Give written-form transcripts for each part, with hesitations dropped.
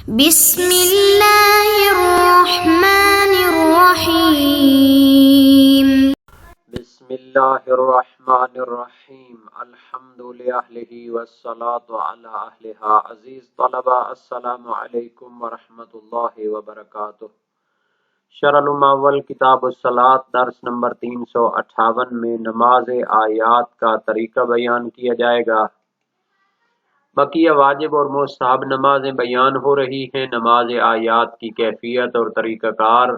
بسم اللہ الرحمن الرحیم بسم اللہ الرحمن الرحیم الحمد للہ والصلاة علی اہلہا۔ عزیز طلبہ السلام علیکم ورحمۃ اللہ وبرکاتہ۔ شرح المعول کتاب الصلاۃ درس نمبر 358 میں نماز آیات کا طریقہ بیان کیا جائے گا۔ بقیہ واجب اور مستحب نمازیں بیان ہو رہی ہیں۔ نماز آیات کی کیفیت اور طریقہ کار،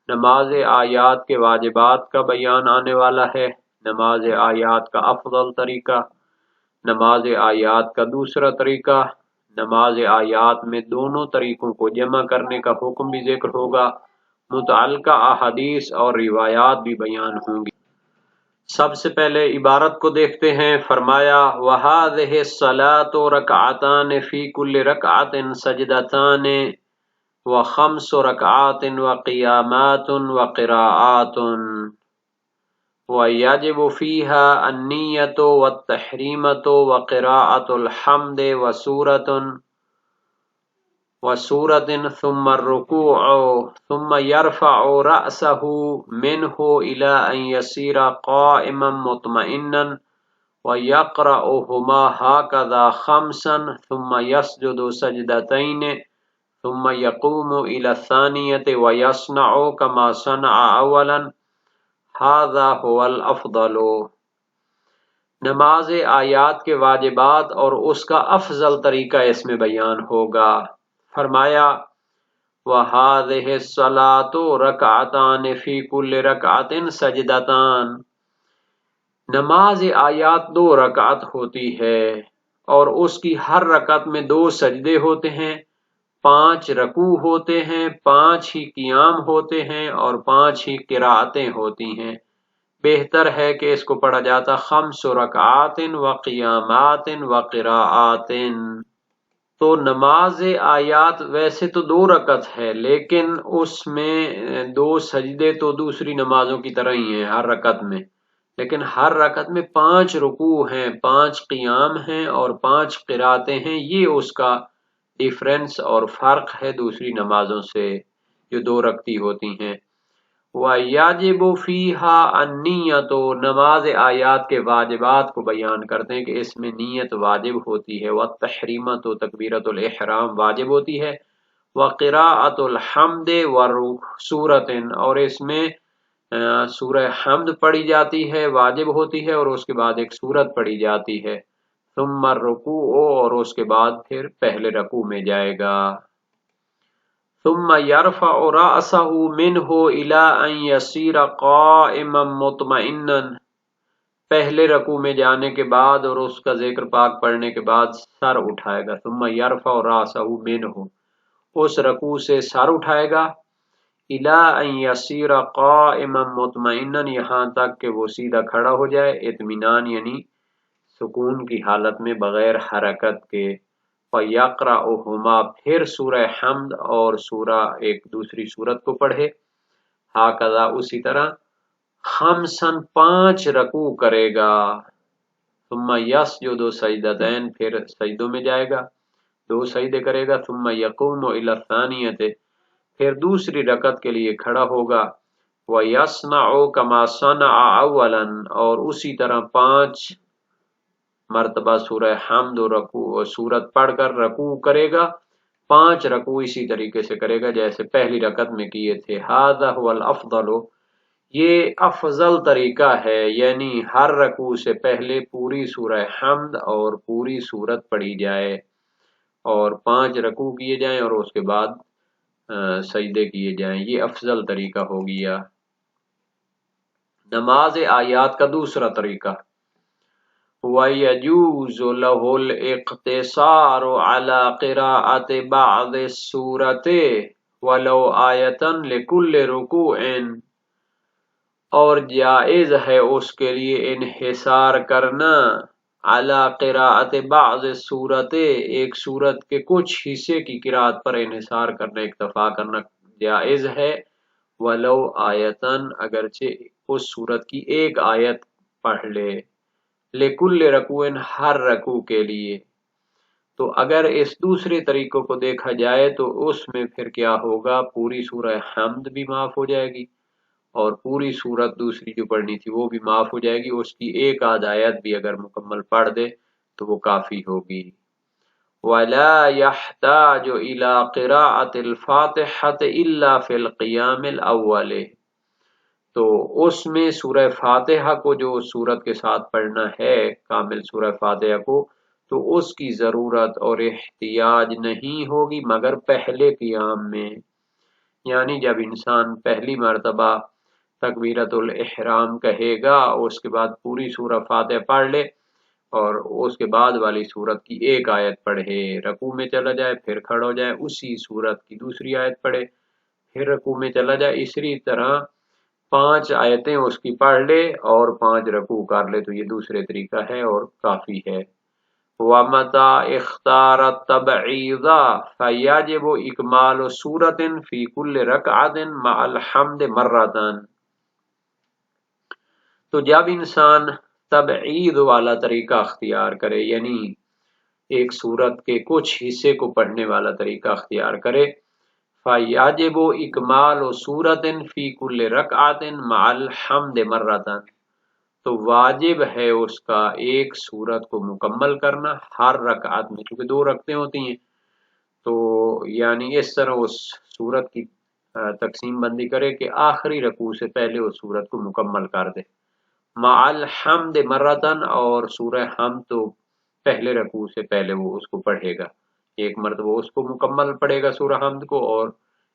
نماز آیات کے واجبات کا بیان آنے والا ہے، نماز آیات کا افضل طریقہ، نماز آیات کا دوسرا طریقہ، نماز آیات میں دونوں طریقوں کو جمع کرنے کا حکم بھی ذکر ہوگا، متعلقہ احادیث اور روایات بھی بیان ہوں گی۔ سب سے پہلے عبارت کو دیکھتے ہیں۔ فرمایا وَهَذِهِ الصَّلَاةُ رَكْعَتَانِ فِي كُلِّ رَكْعَةٍ سَجْدَتَانِ وَخَمْسُ رَكْعَاتٍ وَقِيَامَاتٌ وَقِرَاءَاتٌ وَيَجِبُ فِيهَا النِّيَّةُ وَالتَّحْرِيمَةُ وَقِرَاءَةُ الْحَمْدِ وَسُورَةٍ ثُمَّ الرُّكُوعُ ثُمَّ يَرْفَعُ رَأْسَهُ مِنْهُ إِلَىٰ أَنْ يَصِيرَ قَائِمًا مُطْمَئِنًّا وَيَقْرَأُهُمَا هَكَذَا خَمْسًا ثُمَّ يَسْجُدُ سَجْدَتَيْنِ ثُمَّ يَقُومُ إِلَى الثَّانِيَةِ وَيَصْنَعُ كَمَا صَنَعَ أَوَّلًا هَذَا هُوَ الْأَفْضَلُ۔ نماز آیات کے واجبات اور اس کا افضل طریقہ اس میں بیان ہوگا۔ فرمایا وَهَذِهِ الصَّلَاةُ رَكْعَتَانِ فِي كُلِّ رَكْعَةٍ سَجْدَتَانِ، نماز آیات 2 رکعت ہوتی ہے اور اس کی ہر رکعت میں 2 سجدے ہوتے ہیں، 5 رکوع ہوتے ہیں، 5 ہی قیام ہوتے ہیں اور 5 ہی قرأتیں ہوتی ہیں۔ بہتر ہے کہ اس کو پڑھا جاتا 5 رکعات وقیامات وقراءات۔ تو نماز آیات ویسے تو 2 رکعت ہے، لیکن اس میں 2 سجدے تو دوسری نمازوں کی طرح ہی ہیں ہر رکعت میں، لیکن ہر رکعت میں 5 رکوع ہیں، 5 قیام ہیں اور 5 قرأتیں ہیں۔ یہ اس کا ڈیفرنس اور فرق ہے دوسری نمازوں سے جو 2 رکعتی ہوتی ہیں۔ وَيَجِبُ فِيهَا النِّيَّةُ، نماز آیات کے واجبات کو بیان کرتے ہیں کہ اس میں نیت واجب ہوتی ہے، وَالتَّحْرِيمَةُ تکبیرۃ الاحرام واجب ہوتی ہے، وَقِرَاءَةُ الْحَمْدِ وَسُورَةٍ، اور اس میں سورہ حمد پڑھی جاتی ہے، واجب ہوتی ہے، اور اس کے بعد ایک سورت پڑھی جاتی ہے، ثم الرکوع، اور اس کے بعد پھر پہلے رکوع میں جائے گا، ثم يرفع رأسه منه إلى أن يصير قائما مطمئنا، پہلے رکوع میں جانے کے بعد اور اس کا ذکر پاک پڑھنے کے بعد سر اٹھائے گا، ثم يرفع رأسه منه، اس رکوع سے سر اٹھائے گا، إلى أن يصير قائما مطمئنا، یہاں تک کہ وہ سیدھا کھڑا ہو جائے، اطمینان یعنی سکون کی حالت میں بغیر حرکت کے، وَيَقْرَأُهُمَا، پھر سورہ حمد اور ایک دوسری سورت کو پڑھے، ہاکذا اسی طرح، خمسن 5 رکوع کرے گا، ثم یسجد سجدتین، پھر سجدوں میں جائے گا، 2 سجدے کرے گا، ثم یقوم الی الثانیۃ، پھر دوسری رکعت کے لیے کھڑا ہوگا، وَيَصْنَعُ كَمَا صَنَعَ أَوَّلًا، اور اسی طرح 5 مرتبہ سورہ حمد و رکوع سورت پڑھ کر رکوع کرے گا، 5 رکوع اسی طریقے سے کرے گا جیسے پہلی رکعت میں کیے تھے۔ ھذا هو الافضل، یہ افضل طریقہ ہے، یعنی ہر رکوع سے پہلے پوری سورہ حمد اور پوری سورت پڑھی جائے اور 5 رکوع کیے جائیں اور اس کے بعد سجدے کیے جائیں، یہ افضل طریقہ ہو گیا۔ نماز آیات کا دوسرا طریقہ، وَيَجُوزُ لَهُ الْاِقْتِصَارُ عَلَى قِرَاءَةِ بَعْضِ السُّورَةِ وَلَوْ آیَةً لِكُلِّ رُكُوعٍ، اور جائز ہے اس کے لیے انحصار کرنا علی قراءت بعض السورۃ، ایک سورت کے کچھ حصے کی قرأت پر انحصار کرنا، اکتفا کرنا جائز ہے، ولو آیتن، اگرچہ اس سورت کی ایک آیت پڑھ لے، لکل رکوع، ہر رکوع کے لیے، تو اگر اس دوسرے طریقوں کو دیکھا جائے تو اس میں پھر کیا ہوگا، پوری سورہ حمد بھی معاف ہو جائے گی اور پوری سورت دوسری جو پڑھنی تھی وہ بھی معاف ہو جائے گی، اس کی ایک آدھ آیت بھی اگر مکمل پڑھ دے تو وہ کافی ہوگی۔ وَلَا يَحْتَاجُ إِلَىٰ قِرَاءَةِ الْفَاتِحَةِ إِلَّا فِي الْقِيَامِ الْأَوَّلِ، تو اس میں سورہ فاتحہ کو جو سورت کے ساتھ پڑھنا ہے، کامل سورہ فاتحہ کو، تو اس کی ضرورت اور احتیاج نہیں ہوگی مگر پہلے قیام میں، یعنی جب انسان پہلی مرتبہ تکبیرۃ الاحرام کہے گا، اس کے بعد پوری سورہ فاتحہ پڑھ لے اور اس کے بعد والی سورت کی ایک آیت پڑھے، رکوع میں چلا جائے، پھر کھڑا ہو جائے، اسی سورت کی دوسری آیت پڑھے، پھر رکوع میں چلا جائے، اسی طرح 5 آیتیں اس کی پڑھ لے اور 5 رکوع کر لے، تو یہ دوسرے طریقہ ہے اور کافی ہے۔ وَمَتَى اخْتَارَ التَّبْعِيضَ فَيَجِبُ إِكْمَالُ سُورَةٍ فِي كُلِّ رَكْعَةٍ مَعَ الْحَمْدِ مَرَّةً، تو جب انسان تبعید والا طریقہ اختیار کرے، یعنی ایک سورت کے کچھ حصے کو پڑھنے والا طریقہ اختیار کرے، فَيَجِبُ إِكْمَالُ سُورَةٍ فِي كُلِّ رَكْعَةٍ مَعَ الْحَمْدِ مَرَّةً، تو واجب ہے اس کا ایک سورت کو مکمل کرنا ہر رکعت میں، کیونکہ 2 رکعتیں ہوتی ہیں، تو یعنی اس طرح اس سورت کی تقسیم بندی کرے کہ آخری رکوع سے پہلے اس سورت کو مکمل کر دے، مع الحمد مرتن، اور سورہ حمد تو پہلے رکوع سے پہلے وہ اس کو پڑھے گا، ایک مرتبہ اس کو مکمل پڑھے گا سورہ حمد کو، اور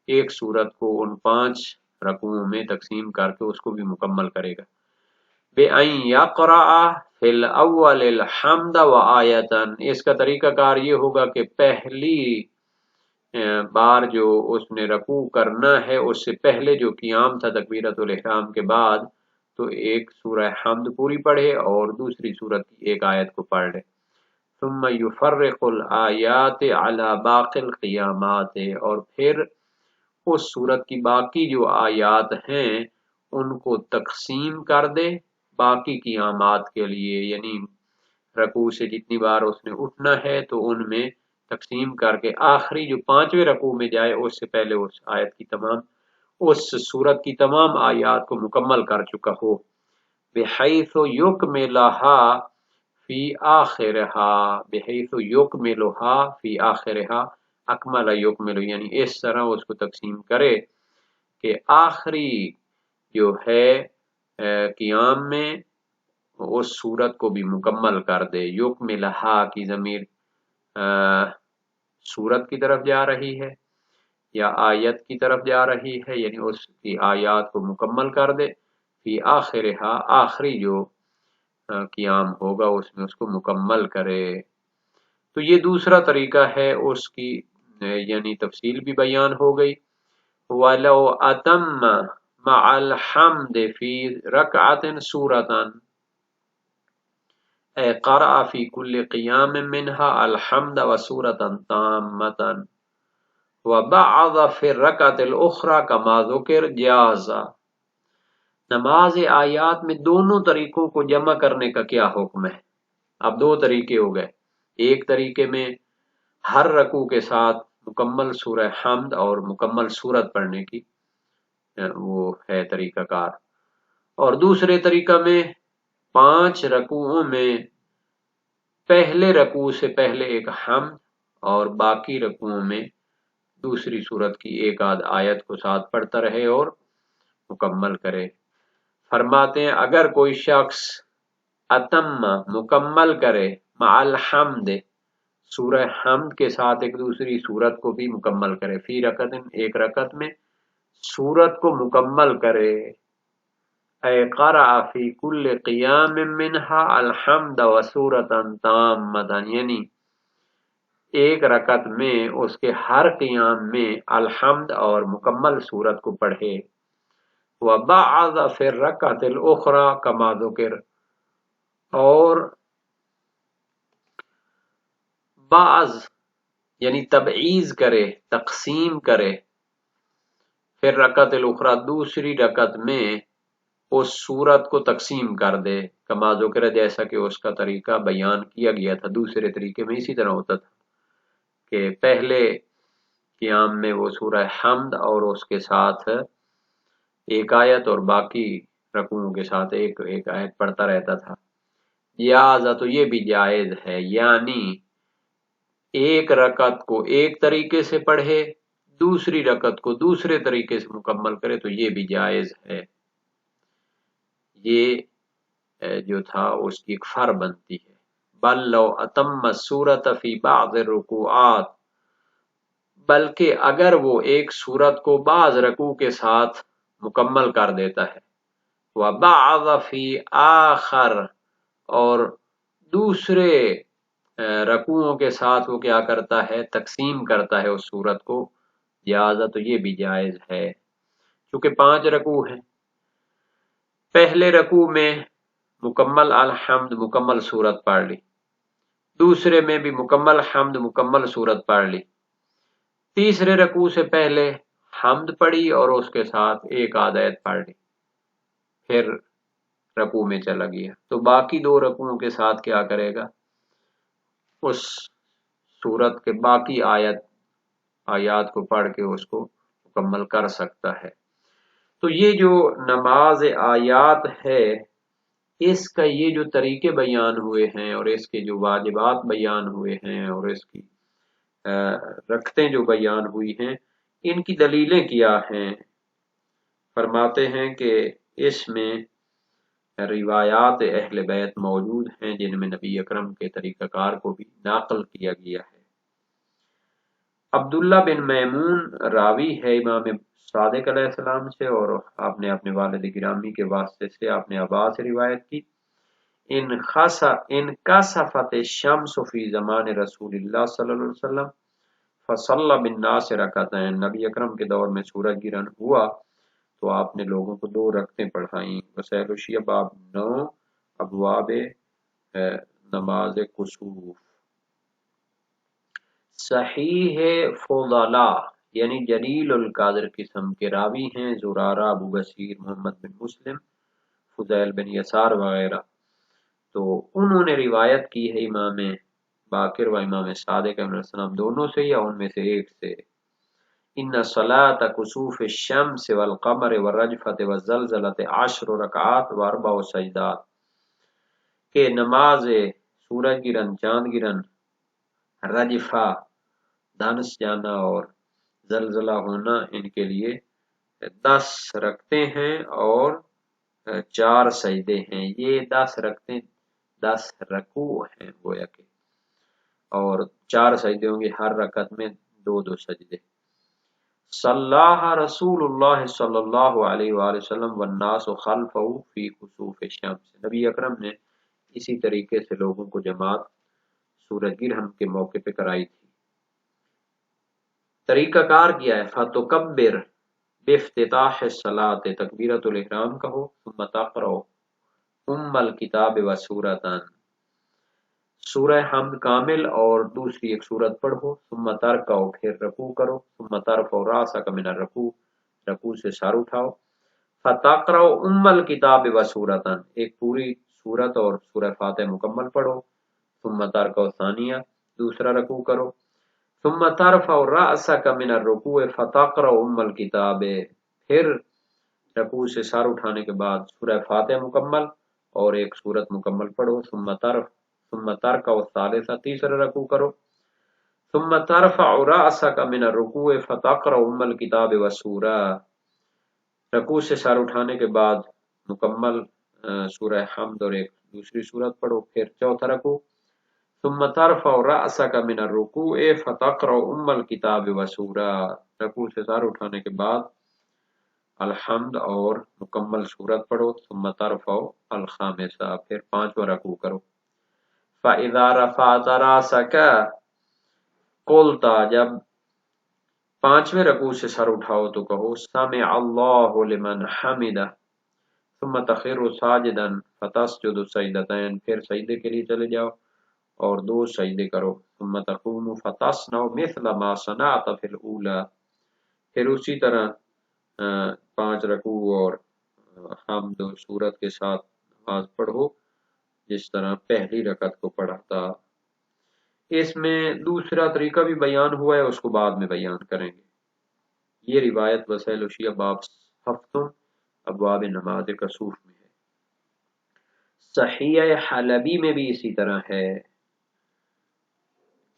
ایک سورت کو ان 5 رکوعوں میں تقسیم کر کے اس کو بھی مکمل کرے گا۔ بِأَن يَقْرَأَ فِي الْأَوَّلِ الْحَمْدَ وَآیَةً، اس کا طریقہ کار یہ ہوگا کہ پہلی بار جو اس نے رکوع کرنا ہے اس سے پہلے جو قیام تھا تکبیرۃ الاحرام کے بعد، تو ایک سورہ حمد پوری پڑھے اور دوسری سورت کی ایک آیت کو پڑھ لے، ثم يفرق الآیات علی باقی القیامات، اور پھر اس سورت کی باقی جو آیات ہیں ان کو تقسیم کر دے باقی قیامات کے لیے، یعنی رکوع سے جتنی بار اس نے اٹھنا ہے تو ان میں تقسیم کر کے آخری جو 5ویں رکوع میں جائے اس سے پہلے اس آیت کی اس سورت کی تمام آیات کو مکمل کر چکا ہو، بحیث یکملها فی آخرہا، بحیث یکملها فی آخرہا، اکمل یکمل، یعنی اس طرح اس کو تقسیم کرے کہ آخری جو ہے قیام میں اس سورت کو بھی مکمل کر دے۔ یکملہا کی ضمیر سورت کی طرف جا رہی ہے یا آیت کی طرف جا رہی ہے، یعنی اس کی آیات کو مکمل کر دے، فی آخرہا، آخری جو قیام ہوگا اس میں اس کو مکمل کرے۔ تو یہ دوسرا طریقہ ہے، اس کی یعنی تفصیل بھی بیان ہو گئی۔ وَلَوْ أَتَمَّ مَعَ الْحَمْدِ فِي رَكْعَةٍ سُورَةً اے قرأ فی کل قیام منہا الحمد وسورة تامة وبعض فی الرکعۃ الاخری کما ذکر جازا، نماز آیات میں دونوں طریقوں کو جمع کرنے کا کیا حکم ہے؟ اب 2 طریقے ہو گئے، ایک طریقے میں ہر رکوع کے ساتھ مکمل سورہ حمد اور مکمل سورت پڑھنے کی وہ ہے طریقہ کار، اور دوسرے طریقہ میں 5 رکوعوں میں پہلے رکوع سے پہلے ایک حمد اور باقی رکوعوں میں دوسری سورت کی ایک آدھ آیت کو ساتھ پڑھتا رہے اور مکمل کرے۔ فرماتے ہیں اگر کوئی شخص اتم مکمل کرے مع الحمد، سورہ حمد کے ساتھ ایک دوسری سورت کو بھی مکمل کرے، فی رکعت، ایک رکعت میں سورت کو مکمل کرے، اے قرأ فی کل قیام منہا الحمد وسورة تامة، یعنی ایک رکعت میں اس کے ہر قیام میں الحمد اور مکمل سورت کو پڑھے، وبعض فی الرکعۃ الاخری کما ذکر، اور بعض یعنی تبعیض کرے، تقسیم کرے، پھر رکعت الاخری دوسری رکعت میں اس سورت کو تقسیم کر دے، کما ذکر جیسا کہ اس کا طریقہ بیان کیا گیا تھا، دوسرے طریقے میں اسی طرح ہوتا تھا۔ کہ پہلے قیام میں وہ سورہ حمد اور اس کے ساتھ ایک آیت اور باقی رکوعوں کے ساتھ ایک آیت پڑھتا رہتا تھا۔ لہٰذا تو یہ بھی جائز ہے، یعنی ایک رکعت کو ایک طریقے سے پڑھے، دوسری رکعت کو دوسرے طریقے سے مکمل کرے تو یہ بھی جائز ہے۔ یہ جو تھا اس کی ایک فر بنتی ہے۔ بل لو اتم السورۃ فی بعض الرکوعات، بلکہ اگر وہ ایک سورت کو بعض رکوع کے ساتھ مکمل کر دیتا ہے، وبعض فی آخر، اور دوسرے رکوعوں کے ساتھ وہ کیا کرتا ہے، تقسیم کرتا ہے اس سورت کو، لہٰذا تو یہ بھی جائز ہے۔ چونکہ 5 رکوع ہیں، پہلے رکوع میں مکمل الحمد مکمل سورت پڑھ لی، دوسرے میں بھی مکمل حمد مکمل سورت پڑھ لی، تیسرے رکوع سے پہلے حمد پڑھی اور اس کے ساتھ ایک آیت پڑھ لی، پھر رکوع میں چلا گیا، تو باقی 2 رکوعوں کے ساتھ کیا کرے گا، اس سورت کے باقی آیات کو پڑھ کے اس کو مکمل کر سکتا ہے۔ تو یہ جو نماز آیات ہے، اس کا یہ جو طریقے بیان ہوئے ہیں اور اس کے جو واجبات بیان ہوئے ہیں اور اس کی رکھتیں جو بیان ہوئی ہیں، ان کی دلیلیں کیا ہیں؟ فرماتے ہیں کہ اس میں روایات اہل بیت موجود ہیں جن میں نبی اکرم کے طریقہ کار کو بھی نقل کیا گیا ہے۔ عبداللہ بن میمون راوی ہے امام صادق علیہ السلام سے، اور آپ نے اپنے والد گرامی کے واسطے سے اپنے ابا سے روایت کی، ان کسفت الشمس فی زمان رسول اللہ صلی اللہ علیہ وسلم فصلی بالناس رکعتین، نبی اکرم کے دور میں سورج گرہن ہوا تو آپ نے لوگوں کو 2 رکعتیں پڑھائیں۔ وسائل الشیعہ باب 9 ابواب نماز کسوف۔ صحیح فضلا یعنی جلیل القدر قسم کے راوی ہیں زرارہ، ابو بصیر، محمد بن مسلم، فضیل بن یسار وغیرہ، تو انہوں نے روایت کی ہے امام باقر و امام صادق علیہ السلام دونوں سے یا ان میں سے ایک سے، ان صلاۃ کسوف الشمس والقمر والرجفۃ والزلزلۃ 10 رکعات و4 سجدات، کہ نماز سورج گرہن، چاند گرہن، رجفہ دھنس جانا اور زلزلہ ہونا، ان کے لیے 10 رکعتیں ہیں اور 4 سجدے ہیں۔ یہ 10 رکعتیں 10 رکوع ہیں گویا کہ، اور 4 سجدے ہوں گے، ہر رکعت میں 2 سجدے۔ صلاح رسول اللہ صلی اللہ علیہ وآلہ وسلم والناس خلفہ فی کسوف الشمس، نبی اکرم نے اسی طریقے سے لوگوں کو جماعت سورج گرہن کے موقع پہ کرائی تھی۔ طریقہ کار کیا ہے، فتکبر بافتتاح الصلاۃ، تکبیرۃ الاحرام کہو، ثم تقرأ الکتاب وسورتان، سورہ حمد کامل اور دوسری ایک سورت پڑھو، ثم ترکع، پھر رکوع کرو، ثم ترفع راسک من الرکوع، رکوع سے سر اٹھاؤ، فتقرأ الکتاب وسورتان، ایک پوری سورت اور سورہ فاتحہ مکمل پڑھو، ثم ترکع ثانیہ، دوسرا رکوع کرو، ثم ترفع راسک من الرکوع فتقرأ الکتاب، پھر رکوع سے سر اٹھانے کے بعد سورہ فاتحہ مکمل اور ایک سورت مکمل پڑھو، ثم ترکع الثالثہ، تیسرا رکوع کرو، ثم ترفع راسک من الرکوع فتقرأ الکتاب والسورہ، رکوع سے سر اٹھانے کے بعد مکمل سورہ حمد اور ایک دوسری سورت پڑھو، پھر چوتھا رکوع، ثم ترفع راسک من الرکوع فتقرأ الکتاب والسورہ، رکوع سے سر اٹھانے کے بعد الحمد اور مکمل سورت پڑھو، ثم ترفع الخامسہ، پھر 5واں رکوع کرو۔ فَإِذَا رَفَعْتَ رَأْسَكَ قُلْتَ، جب 5ویں رکوع سے سر اٹھاؤ تو کہو سمع اللہ لمن حمدہ، ثم تخر ساجدا فتسجد سجدتین، پھر سجدے کے لیے چلے جاؤ اور 2 سجدے کرو، ثم تقوم فتصنع مثل ما صنعت فی الاولی، پھر اسی طرح 5 رکوع اور حمد سورت کے ساتھ نماز پڑھو جس طرح پہلی رکعت کو پڑھا تھا۔ اس میں دوسرا طریقہ بھی بیان ہوا ہے، اس کو بعد میں بیان کریں گے۔ یہ روایت وسائل الشیعہ باب ہفتوں ابواب نماز کسوف میں ہے۔ صحیح حلبی میں بھی اسی طرح ہے،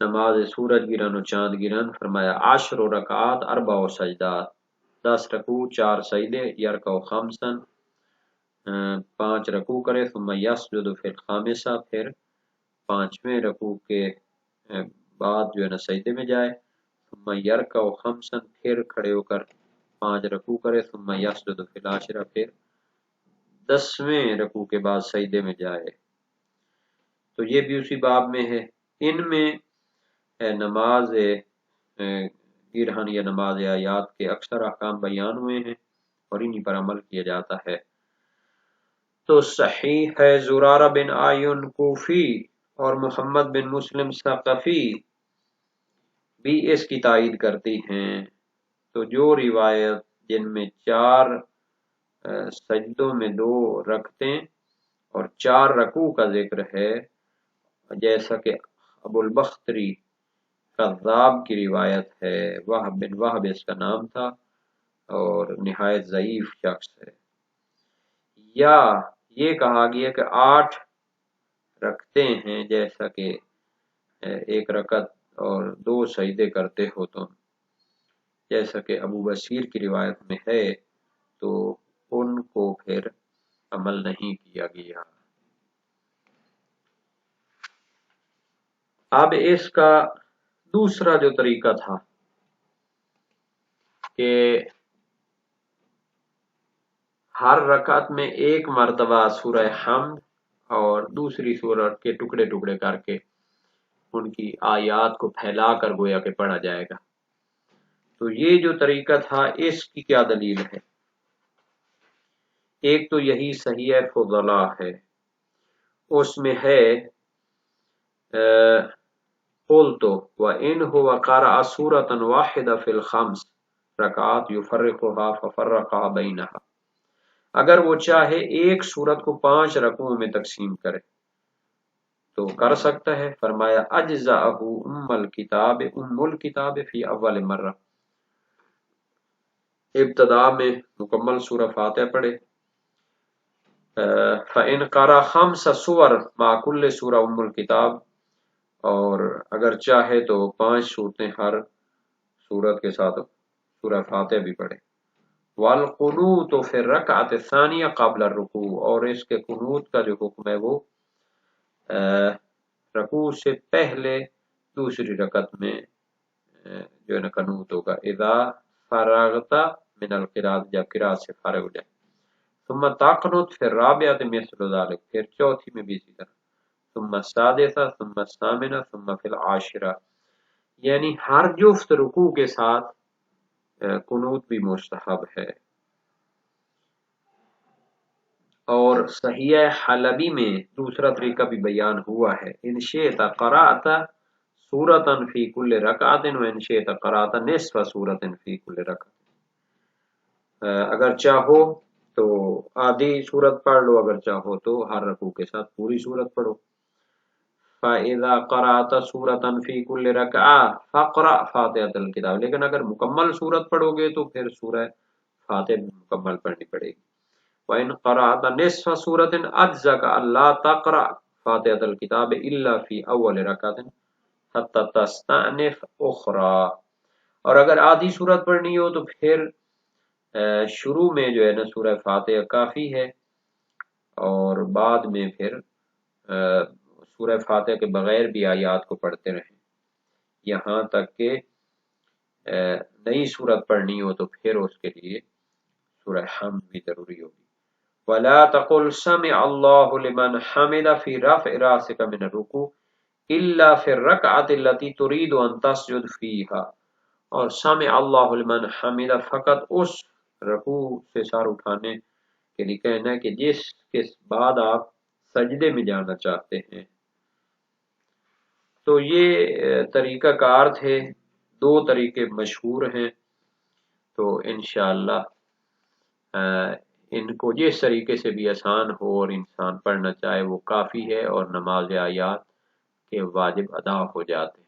نماز سورج گرہن و چاند گرہن، فرمایا 10 رکعات 4 سجدات، 10 رکوع 4 سجدے، یرکع خمسن 5 رکوع کرے، ثم یسجد فی الخامسہ، پھر 5ویں رکوع کے بعد جو ہے نا سجدے میں جائے، ثم یرکع خمسن، پھر کھڑے ہو کر 5 رکوع کرے، ثم یسجد فی العاشرہ، پھر 10ویں رکوع کے بعد سجدے میں جائے۔ تو یہ بھی اسی باب میں ہے۔ ان میں نماز گرہن یا نماز آیات کے اکثر احکام بیان ہوئے ہیں اور انہی پر عمل کیا جاتا ہے۔ تو صحیح ہے زرارہ بن آئین کوفی اور محمد بن مسلم ثقفی بھی اس کی تائید کرتی ہیں۔ تو جو روایت جن میں 4 سجدوں میں 2 رکعتیں اور 4 رکوع کا ذکر ہے، جیسا کہ ابو البختری کذاب کی روایت ہے، وہب بن وہب اس کا نام تھا اور نہایت ضعیف شخص ہے، یا یہ کہا گیا کہ 8 رکعتیں ہیں، جیسا کہ 1 رکعت اور 2 سجدے کرتے ہو تم، جیسا کہ ابو بصیر کی روایت میں ہے، تو ان کو پھر عمل نہیں کیا گیا۔ اب اس کا دوسرا جو طریقہ تھا کہ ہر رکعت میں 1 مرتبہ سورہ حمد اور دوسری سورت کے ٹکڑے ٹکڑے کر کے ان کی آیات کو پھیلا کر گویا کہ پڑھا جائے گا۔ تو یہ جو طریقہ تھا اس کی کیا دلیل ہے؟ ایک تو یہی صحیح فضلہ ہے، اس میں ہے قلت وَإِنْ هُوَ قَرَأَ سُورَةً وَاحِدَةً فِي الْخَمْسِ رکعات يُفَرِّقُهَا فَفَرَّقَهَا بَيْنَهَا، اگر وہ چاہے ایک سورت کو 5 رکوعوں میں تقسیم کرے تو کر سکتا ہے۔ فرمایا اجزأه ام الکتاب فی اول مرہ، ابتدا میں مکمل سورہ فاتحہ پڑھے، فَإِنْ قَرَأَ 5 سور مع كل سورہ ام الکتاب، اور اگر چاہے تو 5 صورتیں ہر سورت کے ساتھ سورہ فاتحہ بھی پڑھے۔ والقنوت فی الرکعۃ الثانیہ قبل الرکوع، اور اس کے قنوت کا جو حکم ہے وہ رکوع سے پہلے دوسری رکعت میں جو ہے نا قنوت ہوگا، اذا فرغت من القراءۃ، جب قراءت سے فارغ ہو جائے، ثم تقنت فی الرابعۃ مثل ذلک، پھر چوتھی میں بھی اسی طرح، ثم السادسہ ثم الثامنہ ثم فی العاشرہ، یعنی ہر جفت رکوع کے ساتھ قنوت بھی مستحب ہے۔ اور صحیح حلبی میں دوسرا طریقہ بھی بیان ہوا ہے، ان شئت قرأت سورۃ فی کل رکعۃ وان شئت قرأت نصف سورۃ فی کل رکعۃ، اگر چاہو تو آدھی سورت پڑھ لو، اگر چاہو تو ہر رکوع کے ساتھ پوری سورت پڑھو۔ فَإِذَا قَرَأْتَ سُورَةً فِي كُلِّ رَكْعَةٍ فَاقْرَأْ فَاتِحَةَ الْكِتَابِ، لیکن اگر مکمل سورت پڑھو گے تو پھر سورہ فاتحہ مکمل پڑھنی پڑے گی۔ وَإِنْ قَرَأْتَ نِصْفَ سُورَةٍ أَجْزَكَ أَلَّا تَقْرَأْ فَاتِحَةَ الْكِتَابِ إِلَّا فِي أَوَّلِ رَكْعَةٍ حَتَّى تَسْتَأْنِفَ أُخْرَى، اور اگر آدھی سورت پڑھنی ہو تو پھر شروع میں جو ہے نا سورہ فاتحہ کافی ہے، اور بعد میں پھر سورہ فاتحہ کے بغیر بھی آیات کو پڑھتے رہیں، یہاں تک کہ نئی سورت پڑھنی ہو تو پھر اس کے لیے سورہ حمد بھی ضروری ہوگی۔ وَلَا تَقُلْ سَمِعَ اللَّهُ لِمَنْ حَمِدَ فِي رَفْعِ رَأْسِكَ مِنَ الرُّكُوعِ إِلَّا فِي الرَّكْعَةِ الَّتِي تُرِيدُ أَن تَسْجُدَ فِيهَا، اور سمع اللہ لمن حمد فقط اس رکوع سے سر اٹھانے کے لیے کہنا ہے کہ جس کے بعد آپ سجدے میں جانا چاہتے ہیں۔ تو یہ طریقہ کار تھے، 2 طریقے مشہور ہیں، تو انشاءاللہ ان کو جس طریقے سے بھی آسان ہو اور انسان پڑھنا چاہے وہ کافی ہے، اور نماز آیات کہ واجب ادا ہو جاتے ہیں۔